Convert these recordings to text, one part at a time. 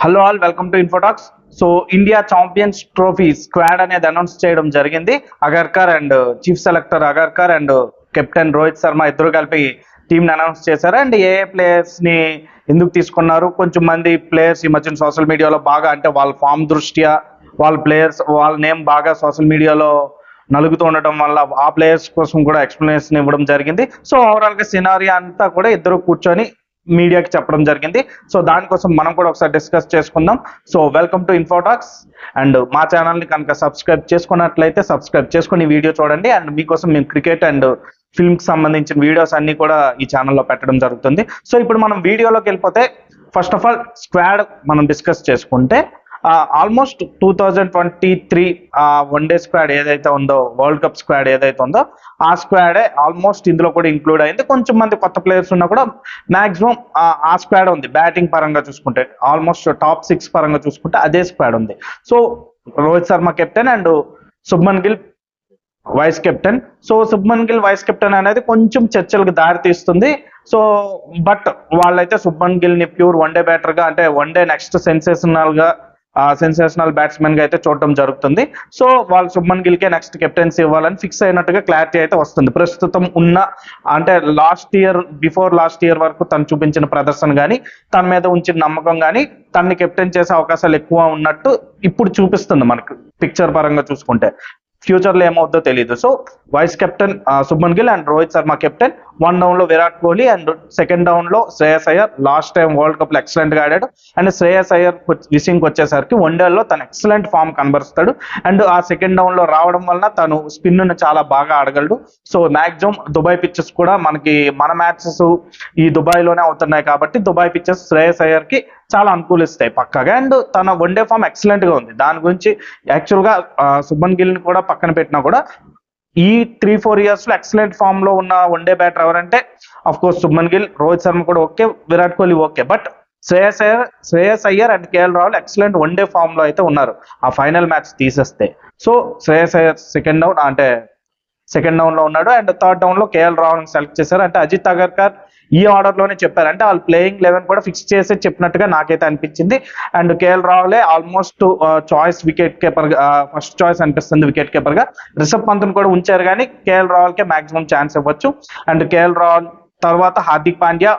Hello all, welcome to ఇన్ఫోటాక్స్. So India champions trophy squad అనేది announce చేయడం జరిగింది. Agharkar and chief selector Agharkar and captain Rohit Sharma ఇద్దరు కలిపి టీంని అనౌన్స్ చేశారు. అండ్ ఏ ప్లేయర్స్ ని ఎందుకు తీసుకున్నారు, కొంచెం మంది ప్లేయర్స్ ఈ మధ్యన సోషల్ మీడియాలో బాగా అంటే వాళ్ళ ఫామ్ దృష్ట్యా వాళ్ళ ప్లేయర్స్ వాళ్ళ నేమ్ బాగా సోషల్ మీడియాలో నలుగుతూ ఉండటం వల్ల ఆ ప్లేయర్స్ కోసం కూడా ఎక్స్ప్లెనేషన్ ఇవ్వడం జరిగింది. సో ఓవరాల్ గా సినారియా అంతా కూడా ఇద్దరు కూర్చొని మీడియాకి చెప్పడం జరిగింది. సో దానికోసం మనం కూడా ఒకసారి డిస్కస్ చేసుకుందాం. So welcome to ఇన్ఫోటాక్స్. అండ్ మా ఛానల్ని కనుక సబ్స్క్రైబ్ చేసుకున్నట్లయితే సబ్స్క్రైబ్ చేసుకుని వీడియో చూడండి. అండ్ మీకోసం మేము క్రికెట్ అండ్ ఫిల్మ్కి సంబంధించిన వీడియోస్ అన్ని కూడా ఈ ఛానల్లో పెట్టడం జరుగుతుంది. సో ఇప్పుడు మనం వీడియోలోకి వెళ్ళిపోతే ఫస్ట్ ఆఫ్ ఆల్ స్క్వాడ్ మనం డిస్కస్ చేసుకుంటే ఆల్మోస్ట్ 2023 వన్డే స్క్వాడ్ ఏదైతే ఉందో, వరల్డ్ కప్ స్క్వాడ్ ఏదైతే ఉందో ఆ స్క్వాడే ఆల్మోస్ట్ ఇందులో కూడా ఇంక్లూడ్ అయింది. కొంచెం మంది కొత్త ప్లేయర్స్ ఉన్నా కూడా మాక్సిమం ఆ స్క్వాడ్ ఉంది. బ్యాటింగ్ పరంగా చూసుకుంటే ఆల్మోస్ట్ టాప్ 6 పరంగా చూసుకుంటే అదే స్క్వాడ్ ఉంది. So Rohit Sharma captain and Shubman Gill vice captain. So Shubman Gill vice captain అనేది కొంచెం చర్చలకు దారి తీస్తుంది. సో బట్ వాళ్ళైతే శుభ్మన్ గిల్ ని ప్యూర్ వన్డే బ్యాటర్ గా అంటే వన్డే నెక్స్ట్ సెన్సేషనల్ బ్యాట్స్మెన్ గా అయితే చూడటం జరుగుతుంది. సో వాళ్ళు శుభ్మన్ గిల్ కే నెక్స్ట్ కెప్టెన్సీ ఇవ్వాలని ఫిక్స్ అయినట్టుగా క్లారిటీ అయితే వస్తుంది. ప్రస్తుతం ఉన్న అంటే బిఫోర్ లాస్ట్ ఇయర్ వరకు తను చూపించిన ప్రదర్శన కానీ తన మీద ఉంచిన నమ్మకం కానీ తనని కెప్టెన్ చేసే అవకాశాలు ఎక్కువ ఉన్నట్టు ఇప్పుడు చూపిస్తుంది మనకు పిక్చర్ పరంగా చూసుకుంటే. ఫ్యూచర్ లో ఏమవుతుందో తెలియదు. So vice captain Shubman Gill and Rohit Sharma captain. 1 down లో Virat Kohli and 2nd down లో Shreyas Iyer. Last time world cup లో ఎక్సలెంట్ గా ఆడాడు. అండ్ శ్రేయస్ అయ్యర్ విషయంకి వచ్చేసరికి వన్డేల్లో తను ఎక్సలెంట్ ఫామ్ కనబరుస్తాడు. అండ్ ఆ 2nd డౌన్ లో రావడం వలన తను స్పిన్ ను చాలా బాగా ఆడగలడు. సో మాక్సిమం దుబాయ్ పిచ్చెస్ కూడా మన మ్యాచెస్ ఈ దుబాయ్ లోనే అవుతున్నాయి కాబట్టి దుబాయ్ పిచ్చెస్ శ్రేయస్ అయ్యర్ కి చాలా అనుకూలిస్తాయి పక్కగా. అండ్ తన వన్డే ఫామ్ ఎక్సలెంట్ గా ఉంది. దాని గురించి యాక్చువల్ గా శుభ్మన్ గిల్ ని కూడా పక్కన పెట్టినా కూడా ఈ 3-4 ఇయర్స్ లో ఎక్సలెంట్ ఫామ్ లో ఉన్న వన్డే బ్యాటర్ ఎవరంటే అఫ్ కోర్స్ శుభ్మన్ గిల్, రోహిత్ శర్మ కూడా okay, Virat Kohli okay. But Shreyas Iyer and KL Rahul excellent one day form లో అయితే ఉన్నారు ఆ ఫైనల్ మ్యాచ్ తీసేస్తే. So Shreyas Iyer second down లో ఉన్నాడు. అండ్ 3rd డౌన్ లో కేఎల్ రాహుల్ సెలెక్ట్ చేశారు. అంటే అజిత్ అగర్కర్ ఈ ఆర్డర్ లోనే చెప్పారు. అంటే వాళ్ళు ప్లేయింగ్ 11 కూడా ఫిక్స్ చేసి చెప్పినట్టుగా నాకైతే అనిపించింది. అండ్ కేఎల్ రాహులే almost choice wicket keeper first choice అనిపిస్తుంది వికెట్ కీపర్ గా. రిషబ్ పంత్ కూడా ఉంచారు కానీ కేఎల్ రాహుల్ కే మాక్సిమం ఛాన్స్ ఇవ్వచ్చు. అండ్ కేఎల్ రాహుల్ తర్వాత హార్దిక్ పాండ్యా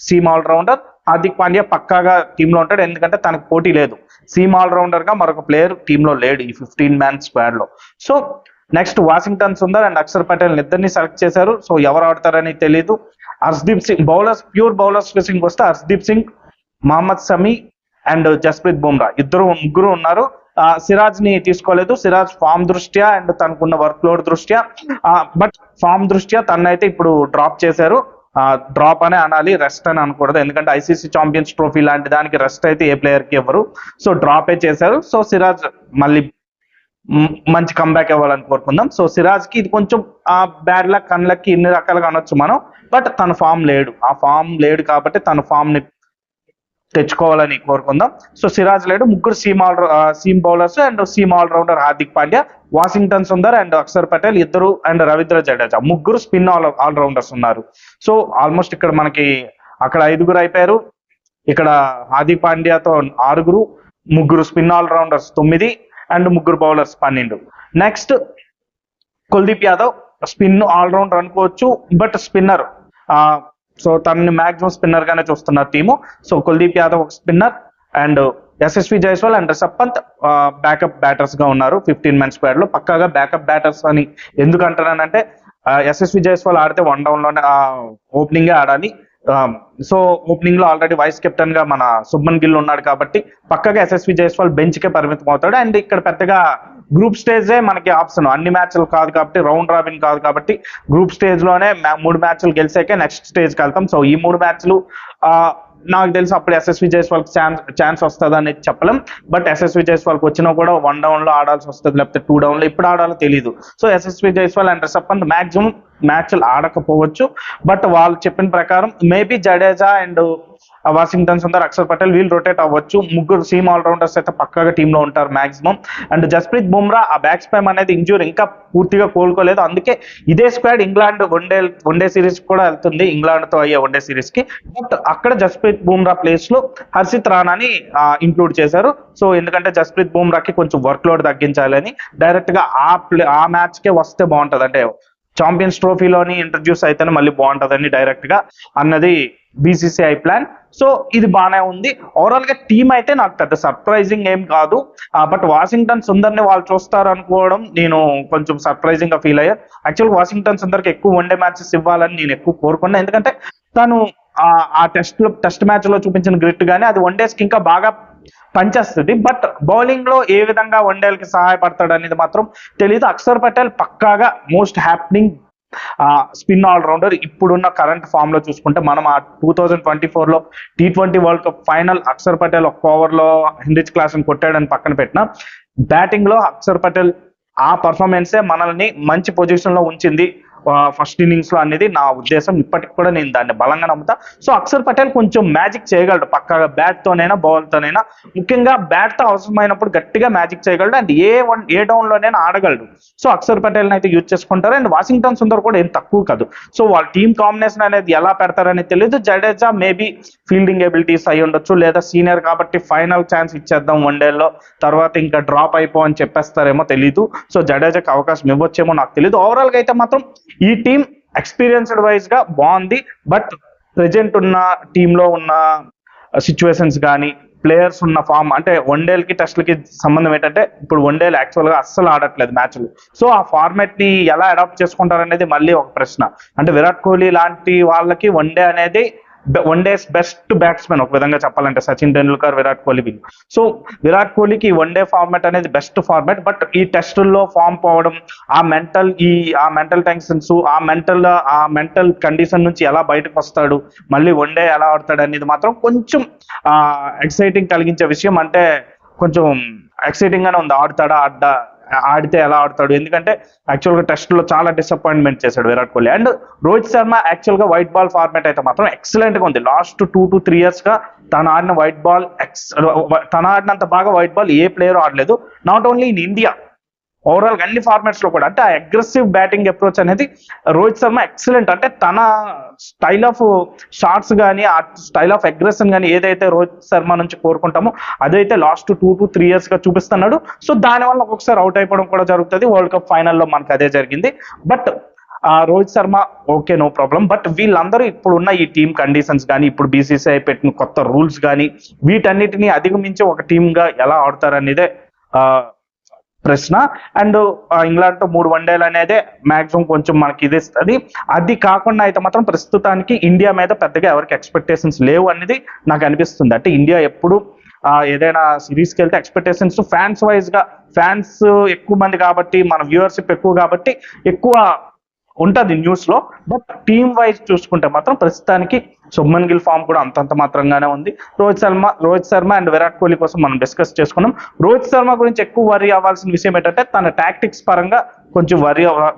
సీమ్ ఆల్రౌండర్. హార్దిక్ పాండ్యా పక్కాగా టీంలో ఉంటాడు ఎందుకంటే తనకు పోటీ లేదు. సీమ్ ఆల్రౌండర్ గా మరొక ప్లేయర్ టీంలో లేడు ఈ 15 మ్యాన్ స్క్వాడ్ లో. So next Washington Sundar and Akshar Patel ఇద్దరిని సెలెక్ట్ చేశారు. సో ఎవరు ఆడతారని తెలియదు. హర్షదీప్ సింగ్ ప్యూర్ బౌలర్స్ విషయంకి వస్తే హర్షదీప్ సింగ్, మహమ్మద్ షమి అండ్ జస్ప్రీత్ బుమ్రా ముగ్గురు ఉన్నారు. సిరాజ్ ని తీసుకోలేదు. సిరాజ్ ఫామ్ దృష్ట్యా అండ్ తనకున్న వర్క్ లోడ్ దృష్ట్యా బట్ ఫామ్ దృష్ట్యా తనైతే ఇప్పుడు డ్రాప్ చేశారు. డ్రాప్ అనే అనాలి, రెస్ట్ అని అనకూడదు. ఎందుకంటే ఐసీసీ ఛాంపియన్స్ ట్రోఫీ లాంటి దానికి రెస్ట్ అయితే ఏ ప్లేయర్ కి ఇవ్వరు. సో డ్రాపే చేశారు. సో సిరాజ్ మళ్ళీ మంచి కంబ్యాక్ ఇవ్వాలని కోరుకుందాం. సో సిరాజ్ కి ఇది కొంచెం బ్యాడ్ లక్ అన్లక్ ఇన్ని రకాలుగా అనొచ్చు మనం. బట్ తన ఫామ్ లేడు కాబట్టి తన ఫామ్ ని తెచ్చుకోవాలని కోరుకుందాం. సో సిరాజ్ లేడు. ముగ్గురు seam bowlers and seam allrounder Hardik Pandya, Washington Sundar and Akshar Patel ఇద్దరు అండ్ రవీంద్ర జడేజా ముగ్గురు స్పిన్ ఆల్రౌండర్స్ ఉన్నారు. సో ఆల్మోస్ట్ ఇక్కడ మనకి అక్కడ 5 అయిపోయారు. ఇక్కడ హార్దిక్ పాండ్యాతో 6, ముగ్గురు స్పిన్ ఆల్రౌండర్స్ 9 అండ్ ముగ్గురు bowlers 12. Next Kuldeep Yadav spin allrounder అనుకోవచ్చు బట్ స్పిన్నర్. సో తనని మాక్సిమం స్పిన్నర్ గానే చూస్తున్నారు టీము. సో కుల్దీప్ యాదవ్ ఒక spinner and Yashasvi Jaiswal and Rishabh Pant backup batters గా ఉన్నారు 15 మ్యాన్ స్క్వాడ్ లో. పక్కాగా బ్యాకప్ బ్యాటర్స్ అని ఎందుకు అంటున్నానంటే యశస్వి జైస్వాల్ ఆడితే 1 డౌన్ లోనే ఓపెనింగ్ ఆడాలి. సో ఓపెనింగ్ లో ఆల్రెడీ వైస్ కెప్టెన్ గా మన శుభ్మన్ గిల్ ఉన్నాడు కాబట్టి పక్కగా ఎస్ఎస్వి జైస్వాల్ బెంచ్ కే పరిమితం అవుతాడు. అండ్ ఇక్కడ పెద్దగా గ్రూప్ స్టేజే మనకి ఆప్షన్, అన్ని మ్యాచ్లు కాదు కాబట్టి, రౌండ్ రాబిన్ కాదు కాబట్టి గ్రూప్ స్టేజ్ లోనే 3 మ్యాచ్లు గెలిచాకే నెక్స్ట్ స్టేజ్కి వెళ్తాం. సో ఈ 3 మ్యాచ్లు నాకు తెలిసి అప్పుడు ఎస్ఎస్వి జైస్వాల్కి ఛాన్స్ వస్తుంది అని చెప్పలేం. బట్ ఎస్ఎస్వి జైస్వాల్కి వచ్చినా కూడా 1 డౌన్ లో ఆడాల్సి వస్తుంది, లేకపోతే 2 డౌన్ లో ఎప్పుడు ఆడాలో తెలియదు. సో ఎస్ఎస్వి జైస్వాల్ అండ్ రిషబ్ పంత్ మాక్సిమం మ్యాచ్లు ఆడకపోవచ్చు. బట్ వాళ్ళు చెప్పిన ప్రకారం మేబీ జడేజా అండ్ వాషింగ్టన్ సుందర్, అక్షర్ పటేల్ వీళ్ళు రొటేట్ అవ్వచ్చు. ముగ్గురు సీమ్ ఆల్రౌండర్స్ అయితే పక్కాగా టీంలో ఉంటారు మాక్సిమం. అండ్ జస్ప్రీత్ బుమ్రా ఆ బ్యాక్ స్పామ్ అనేది ఇంజ్యూర్ ఇంకా పూర్తిగా కోలుకోలేదు. అందుకే ఇదే స్క్వాడ్ ఇంగ్లాండ్ వన్డే సిరీస్ కూడా వెళ్తుంది, ఇంగ్లాండ్ తో అయ్యే వన్డే సిరీస్ కి. బట్ అక్కడ జస్ప్రీత్ బుమ్రా ప్లేస్ లో హర్షిత్ రాణాని ఇంక్లూడ్ చేశారు. సో ఎందుకంటే జస్ప్రీత్ బుమ్రాకి కొంచెం వర్క్ లోడ్ తగ్గించాలని డైరెక్ట్ గా ఆ మ్యాచ్ కే వస్తే బాగుంటది, అంటే ఛాంపియన్స్ ట్రోఫీలోని ఇంట్రడ్యూస్ అయితేనే మళ్ళీ బాగుంటదని డైరెక్ట్ గా అన్నది బీసీసీఐ ప్లాన్. సో ఇది బాగానే ఉంది. ఓవరాల్ గా టీం అయితే నాకు పెద్ద సర్ప్రైజింగ్ ఏం కాదు. బట్ వాషింగ్టన్ సుందర్ ని వాళ్ళు చూస్తారు అనుకోవడం నేను కొంచెం సర్ప్రైజింగ్ గా ఫీల్ అయ్యాను. యాక్చువల్ వాషింగ్టన్ సుందర్ కి ఎక్కువ వన్డే మ్యాచెస్ ఇవ్వాలని నేను ఎక్కువ కోరుకున్నాను. ఎందుకంటే తను ఆ టెస్ట్ మ్యాచ్ లో చూపించిన గ్రిట్ గానీ అది వన్డేస్ కి ఇంకా బాగా పనిచేస్తుంది. బట్ బౌలింగ్ లో ఏ విధంగా వన్డేలకి సహాయపడతాడు అనేది మాత్రం తెలియదు. అక్షర్ పటేల్ పక్కాగా మోస్ట్ హ్యాపెనింగ్ స్పిన్ ఆల్రౌండర్. ఇప్పుడున్న కరెంట్ ఫామ్ లో చూసుకుంటే మనం ఆ 2024 లో T20 world cup final Akshar Patel ఒక్క ఓవర్ లో హెన్రిచ్ క్లాసన్ కొట్టాడని పక్కన పెట్టిన, బ్యాటింగ్ లో అక్షర్ పటేల్ ఆ పర్ఫార్మెన్సే మనల్ని మంచి పొజిషన్ లో ఉంచింది ఫస్ట్ ఇన్నింగ్స్ లో అనేది నా ఉద్దేశం. ఇప్పటికి కూడా నేను దాన్ని బలంగా నమ్ముతా. సో అక్షర్ పటేల్ కొంచెం మ్యాజిక్ చేయగలడు పక్కాగా, బ్యాట్ తోనైనా బాల్ తోనైనా, ముఖ్యంగా బ్యాట్ తో అవసరమైనప్పుడు గట్టిగా మ్యాజిక్ చేయగలడు. అండ్ ఏ డౌన్ లోనైనా ఆడగలడు. సో అక్షర్ పటేల్ అయితే యూజ్ చేసుకుంటారు. అండ్ వాషింగ్టన్ సుందర్ కూడా ఏం తక్కువ కాదు. సో వాళ్ళ టీమ్ కాంబినేషన్ అనేది ఎలా పెడతారనేది తెలియదు. జడేజా మేబీ ఫీల్డింగ్ ఎబిలిటీస్ అయి ఉండొచ్చు, లేదా సీనియర్ కాబట్టి ఫైనల్ ఛాన్స్ ఇచ్చేద్దాం వన్డేల్లో, తర్వాత ఇంకా డ్రాప్ అయిపో అని చెప్పేస్తారేమో తెలీదు. సో జడేజాకి అవకాశం ఇవ్వచ్చేమో నాకు తెలియదు. ఓవరాల్ గా అయితే మాత్రం ఈ టీం ఎక్స్పీరియన్స్డ్ వైజ్ గా బాగుంది. బట్ ప్రెజెంట్ ఉన్న టీంలో ఉన్న సిచ్యువేషన్స్ కానీ ప్లేయర్స్ ఉన్న ఫామ్, అంటే వన్డేలకి టెస్ట్లకి సంబంధం ఏంటంటే ఇప్పుడు వన్డేలు యాక్చువల్ గా అస్సలు ఆడట్లేదు మ్యాచ్లు. సో ఆ ఫార్మాట్ ని ఎలా అడాప్ట్ చేసుకుంటారనేది మళ్ళీ ఒక ప్రశ్న. అంటే విరాట్ కోహ్లీ లాంటి వాళ్ళకి వన్డే అనేది వన్డేస్ బెస్ట్ బ్యాట్స్మెన్ ఒక విధంగా చెప్పాలంటే, సచిన్ టెండూల్కర్, విరాట్ కోహ్లీ వీళ్ళు. సో విరాట్ కోహ్లీకి వన్డే ఫార్మాట్ అనేది బెస్ట్ ఫార్మాట్. బట్ ఈ టెస్టుల్లో ఫామ్ పోవడం, ఆ మెంటల్ టెన్షన్స్, ఆ మెంటల్ కండిషన్ నుంచి ఎలా బయటకు వస్తాడు, మళ్ళీ వన్డే ఎలా ఆడతాడు అనేది మాత్రం కొంచెం ఎక్సైటింగ్ కలిగించే విషయం. అంటే కొంచెం ఎక్సైటింగ్ గానే ఉంది. ఆడితే ఎలా ఆడతాడు, ఎందుకంటే యాక్చువల్ గా టెస్ట్ లో చాలా డిసప్పాయింట్మెంట్ చేశాడు విరాట్ కోహ్లీ. అండ్ రోహిత్ శర్మ యాక్చువల్ గా వైట్ బాల్ ఫార్మాట్ అయితే మాత్రం ఎక్సలెంట్ గా ఉంది. లాస్ట్ 2 to 3 years గా తను ఆడినంత బాగా వైట్ బాల్ ఏ ప్లేయర్ ఆడలేదు, not only in India, overall అన్ని ఫార్మాట్స్ లో కూడా. అంటే ఆ అగ్రెసివ్ బ్యాటింగ్ అప్రోచ్ అనేది రోహిత్ శర్మ ఎక్సలెంట్. అంటే తన స్టైల్ ఆఫ్ షాట్స్ కానీ, ఆ స్టైల్ ఆఫ్ అగ్రెషన్ కానీ ఏదైతే రోహిత్ శర్మ నుంచి కోరుకుంటామో అదైతే లాస్ట్ 2 to 3 years గా చూపిస్తున్నాడు. సో దానివల్ల ఒక్కొక్కసారి అవుట్ అయిపోవడం కూడా జరుగుతుంది. వరల్డ్ కప్ ఫైనల్లో మనకు అదే జరిగింది. But Rohit Sharma okay, no problem. But వీళ్ళందరూ ఇప్పుడున్న ఈ టీమ్ కండిషన్స్ కానీ, ఇప్పుడు బీసీసీఐ పెట్టిన కొత్త రూల్స్ కానీ, వీటన్నిటిని అధిగమించి ఒక టీమ్ గా ఎలా ఆడతారనేదే ప్రశ్న. అండ్ ఇంగ్లాండ్ తో 3 వన్డేలు అనేదే మాక్సిమం కొంచెం మనకి ఇది ఇస్తుంది. అది కాకుండా అయితే మాత్రం ప్రస్తుతానికి ఇండియా మీద పెద్దగా ఎవరికి ఎక్స్పెక్టేషన్స్ లేవు అనేది నాకు అనిపిస్తుంది. అంటే ఇండియా ఎప్పుడు ఏదైనా సిరీస్కి వెళ్తే ఎక్స్పెక్టేషన్స్ ఫ్యాన్స్ ఎక్కువ మంది కాబట్టి, మన వ్యూవర్షిప్ ఎక్కువ కాబట్టి ఎక్కువ ఉంటుంది న్యూస్ లో. బట్ టీమ్ వైజ్ చూసుకుంటే మాత్రం ప్రస్తుతానికి శుభ్మన్ గిల్ ఫామ్ కూడా అంతంత మాత్రంగానే ఉంది. రోహిత్ శర్మ అండ్ విరాట్ కోహ్లీ కోసం మనం డిస్కస్ చేసుకున్నాం. రోహిత్ శర్మ గురించి ఎక్కువ వరీ అవ్వాల్సిన విషయం ఏంటంటే తన టాక్టిక్స్ పరంగా కొంచెం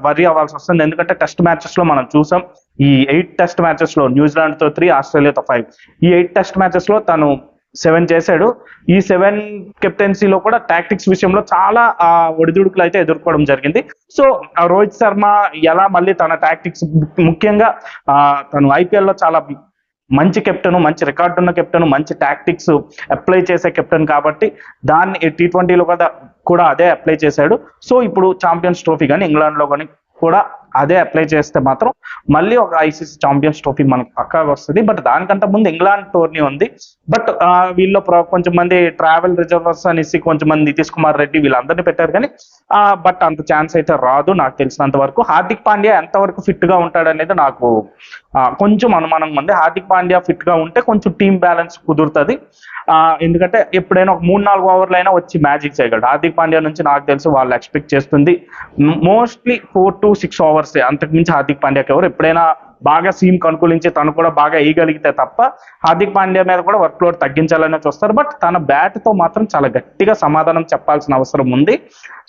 వరీ అవ్వాల్సి వస్తుంది. ఎందుకంటే టెస్ట్ మ్యాచెస్ లో మనం చూసాం, ఈ 8 టెస్ట్ మ్యాచెస్ లో న్యూజిలాండ్ తో 3, ఆస్ట్రేలియాతో 5, ఈ 8 టెస్ట్ మ్యాచెస్ లో తను 7 చేశాడు. ఈ 7 కెప్టెన్సీలో కూడా టాక్టిక్స్ విషయంలో చాలా ఒడిదుడుకులు అయితే ఎదుర్కోవడం జరిగింది. సో రోహిత్ శర్మ ఎలా మళ్ళీ తన టాక్టిక్స్, ముఖ్యంగా తను ఐపీఎల్ లో చాలా మంచి కెప్టెన్, మంచి రికార్డు ఉన్న కెప్టెన్, మంచి టాక్టిక్స్ అప్లై చేసే కెప్టెన్ కాబట్టి దాన్ని T20లో కూడా అదే అప్లై చేశాడు. సో ఇప్పుడు ఛాంపియన్స్ ట్రోఫీ కానీ ఇంగ్లాండ్ లో కానీ కూడా అదే అప్లై చేస్తే మాత్రం మళ్ళీ ఒక ఐసీసీ ఛాంపియన్స్ ట్రోఫీ మనకు పక్కాగా వస్తుంది. బట్ దానికంటే ముందు ఇంగ్లాండ్ టోర్నీ ఉంది. బట్ వీళ్ళు కొంచెం మంది ట్రావెల్ రిజర్వర్స్ అనేసి కొంచెం మంది నితీష్ కుమార్ రెడ్డి వీళ్ళందరినీ పెట్టారు కానీ బట్ అంత ఛాన్స్ అయితే రాదు నాకు తెలిసినంత వరకు. హార్దిక్ పాండ్యా ఎంతవరకు ఫిట్ గా ఉంటాడు అనేది నాకు కొంచెం అనుమానంగా ఉంది. హార్దిక్ పాండ్యా ఫిట్ గా ఉంటే కొంచెం టీమ్ బ్యాలెన్స్ కుదురుతుంది. ఎందుకంటే ఎప్పుడైనా ఒక 3-4 ఓవర్లు అయినా వచ్చి మ్యాజిక్ చేయగలడు. హార్దిక్ పాండ్యా నుంచి నాకు తెలుసు వాళ్ళు ఎక్స్పెక్ట్ చేస్తుంది మోస్ట్లీ 4 to 6 overs. అంతకుమించి హార్దిక్ పాండ్యాకి ఎవరు ఎప్పుడైనా బాగా సీమ్ కనుకూలించి తను కూడా బాగా వేయగలిగితే తప్ప హార్దిక్ పాండ్యా మీద కూడా వర్క్ లోడ్ తగ్గించాలనే చూస్తారు. బట్ తన బ్యాట్ తో మాత్రం చాలా గట్టిగా సమాధానం చెప్పాల్సిన అవసరం ఉంది.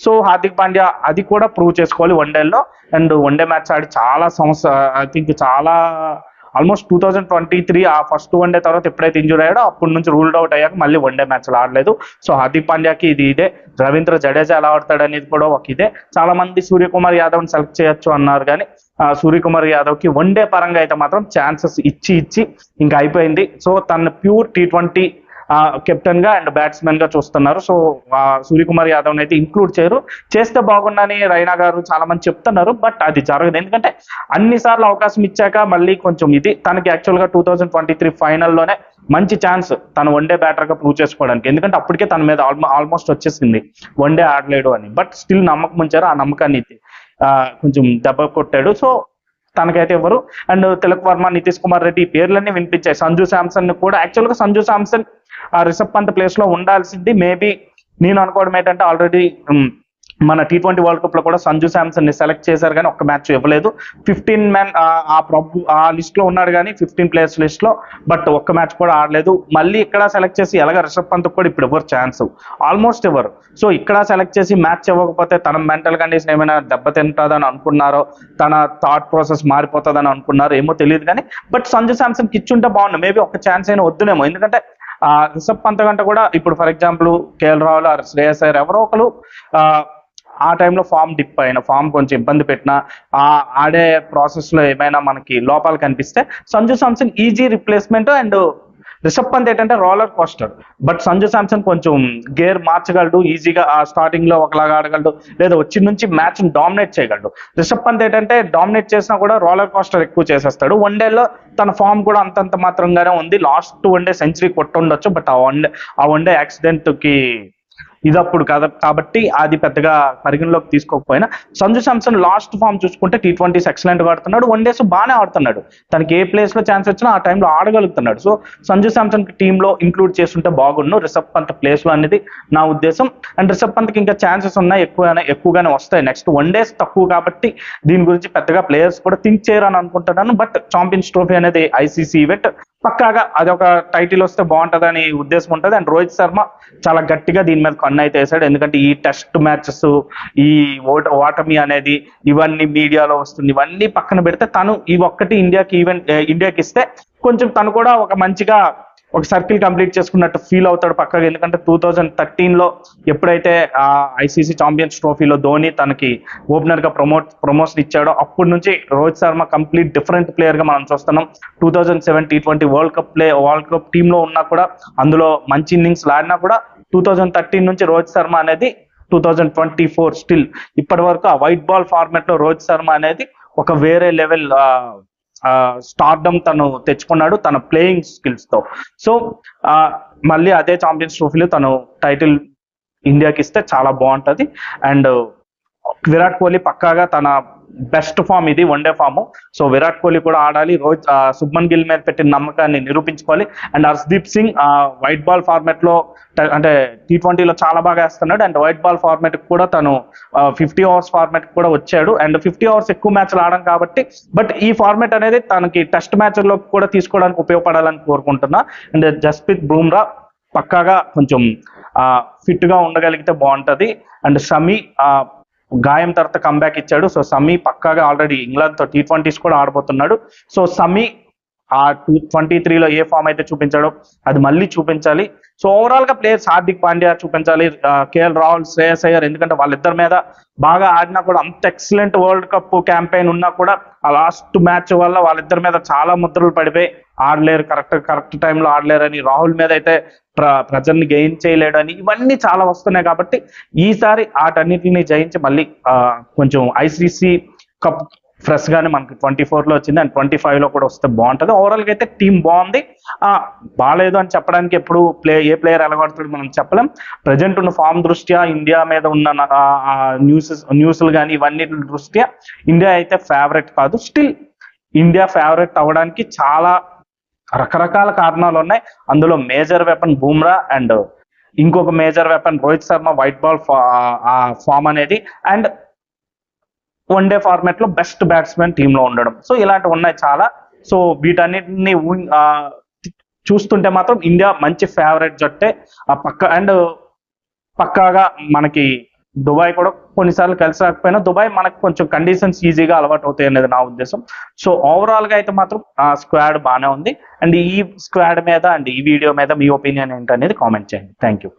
సో హార్దిక్ పాండ్యా అది కూడా ప్రూవ్ చేసుకోవాలి వన్డేల్లో. అండ్ వన్డే మ్యాచ్ ఆడి చాలా ఐ థింక్ చాలా ఆల్మోస్ట్ 2023 ఆ ఫస్ట్ వన్డే తర్వాత ఎప్పుడైతే ఇంజూర్ అయ్యాడో అప్పటి నుంచి రూల్డ్ అవుట్ అయ్యాక మళ్ళీ వన్డే మ్యాచ్లు ఆడలేదు. సో హార్దిక్ పాండ్యాకి ఇది ఇదే. రవీంద్ర జడేజా ఎలా ఆడతాడు అనేది కూడా ఒక ఇదే. చాలా మంది సూర్యకుమార్ యాదవ్ని సెలెక్ట్ చేయొచ్చు అన్నారు, కానీ సూర్యకుమార్ యాదవ్కి వన్డే పరంగా అయితే మాత్రం ఛాన్సెస్ ఇచ్చి ఇంకా అయిపోయింది. సో తన ప్యూర్ T20 కెప్టెన్ గా అండ్ బ్యాట్స్మెన్ గా చూస్తున్నారు. సో సూర్యకుమార్ యాదవ్ అయితే ఇంక్లూడ్ చేయరు. చేస్తే బాగుండని రైనా గారు చాలా మంది చెప్తున్నారు, బట్ అది జరగదు. ఎందుకంటే అన్నిసార్లు అవకాశం ఇచ్చాక మళ్ళీ కొంచెం ఇది తనకి యాక్చువల్ గా 2023 ఫైనల్లోనే మంచి ఛాన్స్ తను వన్డే బ్యాటర్ గా ప్రూవ్ చేసుకోవడానికి. ఎందుకంటే అప్పటికే తన మీద ఆల్మోస్ట్ వచ్చేసింది వన్డే ఆడలేడు అని, బట్ స్టిల్ నమ్మకం ఉంచారు. ఆ నమ్మకాన్ని కొంచెం దెబ్బ కొట్టాడు. సో తనకైతే ఎవరు. అండ్ తిలక్ వర్మ, నితీష్ కుమార్ రెడ్డి ఈ పేర్లన్నీ వినిపించాయి. సంజు శాంసన్ కూడా యాక్చువల్గా సంజు శాంసన్ రిషబ్ పంత్ ప్లేస్ లో ఉండాల్సింది. మేబీ నేను అనుకోవడం ఏంటంటే ఆల్రెడీ మన T20 వరల్డ్ కప్ లో కూడా సంజు శాంసన్ ని సెలెక్ట్ చేశారు, కానీ ఒక్క మ్యాచ్ ఇవ్వలేదు. 15 మ్యాన్ ఆ లిస్ట్ లో ఉన్నాడు, కానీ 15 ప్లేయర్స్ లిస్ట్ లో, బట్ ఒక్క మ్యాచ్ కూడా ఆడలేదు. మళ్ళీ ఇక్కడ సెలెక్ట్ చేసి ఎలాగ రిషబ్ పంత్ కూడా ఇప్పుడు ఎవరు ఛాన్స్ ఆల్మోస్ట్ ఎవరు. సో ఇక్కడ సెలెక్ట్ చేసి మ్యాచ్ ఇవ్వకపోతే తన మెంటల్ కండిషన్ ఏమైనా దెబ్బతింటుందని అనుకున్నారో, తన థాట్ ప్రాసెస్ మారిపోతుందని అనుకున్నారో ఏమో తెలియదు, కానీ బట్ సంజు శాంసన్ కి ఇచ్చుంటే బాగుండు. మేబీ ఒక ఛాన్స్ అయినా వద్దునేమో. ఎందుకంటే రిషబ్ పంత్ కంటే కూడా ఇప్పుడు for example KL Rahul or Shreyas Iyer ఎవరో ఒకరు ఆ టైంలో ఫామ్ డిప్ అయిన, ఫామ్ కొంచెం ఇబ్బంది పెట్టిన, ఆడే ప్రాసెస్ లో ఏమైనా మనకి లోపాలు కనిపిస్తే Sanju Samson easy replacement. And Rishabh Pant ఏంటంటే roller coaster, but Sanju Samson కొంచెం గేర్ మార్చగలడు ఈజీగా. ఆ స్టార్టింగ్ లో ఒకలాగా ఆడగలడు, లేదా వచ్చి నుంచి మ్యాచ్ డామినేట్ చేయగలడు. రిషబ్ పంత్ ఏంటంటే డామినేట్ చేసినా కూడా రోలర్ కోస్టర్ ఎక్కువ చేసేస్తాడు. వన్డేలో తన ఫామ్ కూడా అంతంత మాత్రంగానే ఉంది. లాస్ట్ వన్డే సెంచరీ కొట్టుండొచ్చు, బట్ ఆ వన్డే యాక్సిడెంట్ కి ఇదప్పుడు కదా, కాబట్టి అది పెద్దగా పరిగణలోకి తీసుకోకపోయినా సంజు శాంసన్ లాస్ట్ ఫామ్ చూసుకుంటే T20s ఎక్సలెంట్ గా ఆడుతున్నాడు, వన్డేస్ బాగానే ఆడుతున్నాడు. తనకి ఏ ప్లేస్ లో ఛాన్స్ వచ్చినా ఆ టైంలో ఆడగలుగుతున్నాడు. సో సంజు శాంసన్ టీమ్ లో ఇంక్లూడ్ చేస్తుంటే బాగుండు రిషబ్ పంత్ ప్లేస్ లో అనేది నా ఉద్దేశం. అండ్ రిషబ్ పంత్ కి ఇంకా ఛాన్సెస్ ఉన్నాయి, ఎక్కువగానే వస్తాయి. నెక్స్ట్ వన్డేస్ తక్కువ కాబట్టి దీని గురించి పెద్దగా ప్లేయర్స్ కూడా థింక్ చేయరని అనుకుంటున్నాను. బట్ ఛాంపియన్స్ ట్రోఫీ అనేది ICC ఈవెంట్, పక్కాగా అదొక టైటిల్ వస్తే బాగుంటుందని ఉద్దేశం ఉంటుంది. అండ్ రోహిత్ శర్మ చాలా గట్టిగా దీని మీద కన్ను అయితే వేశాడు. ఎందుకంటే ఈ టెస్ట్ మ్యాచెస్, ఈ ఓటమి అనేది ఇవన్నీ మీడియాలో వస్తుంది, ఇవన్నీ పక్కన పెడితే తను ఈ ఒక్కటి ఇండియాకి ఇస్తే కొంచెం తను కూడా ఒక మంచిగా ఒక సర్కిల్ కంప్లీట్ చేసుకున్నట్టు ఫీల్ అవుతాడు పక్కగా. ఎందుకంటే 2013లో ఎప్పుడైతే ICC ఛాంపియన్స్ ట్రోఫీలో ధోని తనకి ఓపెనర్ గా ప్రమోషన్ ఇచ్చాడో అప్పటి నుంచి Rohit Sharma complete different player గా మనం చూస్తున్నాం. 2007 T20 వరల్డ్ కప్ టీమ్ లో ఉన్నా కూడా, అందులో మంచి ఇన్నింగ్స్ ఆడినా కూడా 2013 నుంచి రోహిత్ శర్మ అనేది 2024 స్టిల్ ఇప్పటి వరకు ఆ వైట్ బాల్ ఫార్మాట్ లో రోహిత్ శర్మ అనేది ఒక వేరే లెవెల్ స్టార్డమ్ తను తెచ్చుకున్నాడు తన ప్లేయింగ్ స్కిల్స్ తో. సో మళ్ళీ అదే ఛాంపియన్స్ ట్రోఫీలో తను టైటిల్ ఇండియాకి ఇస్తే చాలా బాగుంటది. అండ్ విరాట్ కోహ్లీ పక్కాగా తన బెస్ట్ ఫామ్ ఇది, one day form. So Virat Kohli కూడా ఆడాలి, శుభ్మన్ గిల్ మీద పెట్టిన నమ్మకాన్ని నిరూపించుకోవాలి. And Harshdeep Singh white ball format లో అంటే T20లో చాలా బాగా వేస్తున్నాడు. అండ్ వైట్ బాల్ ఫార్మాట్ కూడా తను 50 ఓవర్స్ ఫార్మాట్ కూడా వచ్చాడు. అండ్ 50 ఓవర్స్ ఎక్కువ మ్యాచ్లు ఆడడం కాబట్టి, బట్ ఈ ఫార్మాట్ అనేది తనకి టెస్ట్ మ్యాచ్ల్లో కూడా తీసుకోవడానికి ఉపయోగపడాలని కోరుకుంటున్నా. అండ్ జస్ప్రీత్ బుమ్రా పక్కాగా కొంచెం ఫిట్ గా ఉండగలిగితే బాగుంటది. అండ్ షమి గాయం తర్వాత కంబ్యాక్ ఇచ్చాడు. సో షమి పక్కాగా ఆల్రెడీ ఇంగ్లాండ్ తో T20s కూడా ఆడబోతున్నాడు. సో షమి ఆ 2023లో ఏ ఫామ్ అయితే చూపించాడో అది మళ్ళీ చూపించాలి. సో ఓవరాల్ గా ప్లేయర్స్ హార్దిక్ పాండ్యా చూపించాలి, కేఎల్ రాహుల్, శ్రేయస్ అయ్యర్, ఎందుకంటే వాళ్ళిద్దరి మీద బాగా ఆడినా కూడా అంత ఎక్సలెంట్ వరల్డ్ కప్ క్యాంపెయిన్ ఉన్నా కూడా ఆ లాస్ట్ మ్యాచ్ వల్ల వాళ్ళిద్దరి మీద చాలా ముద్రలు పడిపోయి ఆడలేరు, కరెక్ట్ టైంలో ఆడలేరని, రాహుల్ మీద అయితే ప్రజల్ని గెయిన్ చేయలేడని, ఇవన్నీ చాలా వస్తున్నాయి. కాబట్టి ఈసారి వాటన్నిటిని జయించి మళ్ళీ కొంచెం ICC కప్ ఫ్రెష్ గానే మనకి 24లో వచ్చింది అండ్ 25లో కూడా వస్తే బాగుంటది. ఓవరాల్ గా అయితే టీం బాగుంది. బాగాలేదు అని చెప్పడానికి ఎప్పుడు ఏ ప్లేయర్ ఎలాగొడతాడు మనం చెప్పలేం. ప్రజెంట్ ఉన్న ఫామ్ దృష్ట్యా, ఇండియా మీద ఉన్న న్యూస్లు కానీ ఇవన్నీ దృష్ట్యా ఇండియా అయితే ఫేవరెట్ కాదు. స్టిల్ ఇండియా ఫేవరెట్ అవ్వడానికి చాలా రకరకాల కారణాలు ఉన్నాయి. అందులో మేజర్ వెపన్ బుమ్రా అండ్ ఇంకొక major weapon Rohit Sharma white ball form అనేది, అండ్ వన్డే ఫార్మాట్ లో బెస్ట్ బ్యాట్స్మెన్ టీమ్ లో ఉండడం. సో ఇలాంటివి ఉన్నాయి చాలా. సో వీటన్నిటిని చూస్తుంటే మాత్రం ఇండియా మంచి ఫేవరెట్ జట్టే అండ్ పక్కాగా మనకి దుబాయ్ కూడా కొన్నిసార్లు కలిసి రాకపోయినా దుబాయ్ మనకు కొంచెం కండిషన్స్ ఈజీగా అలవాటు అవుతాయి అనేది నా ఉద్దేశం. సో ఓవరాల్ గా అయితే మాత్రం ఆ స్క్వాడ్ బాగానే ఉంది. అండ్ ఈ స్క్వాడ్ మీద అండ్ ఈ వీడియో మీద మీ ఒపీనియన్ ఏంటనేది కామెంట్ చేయండి. Thank you.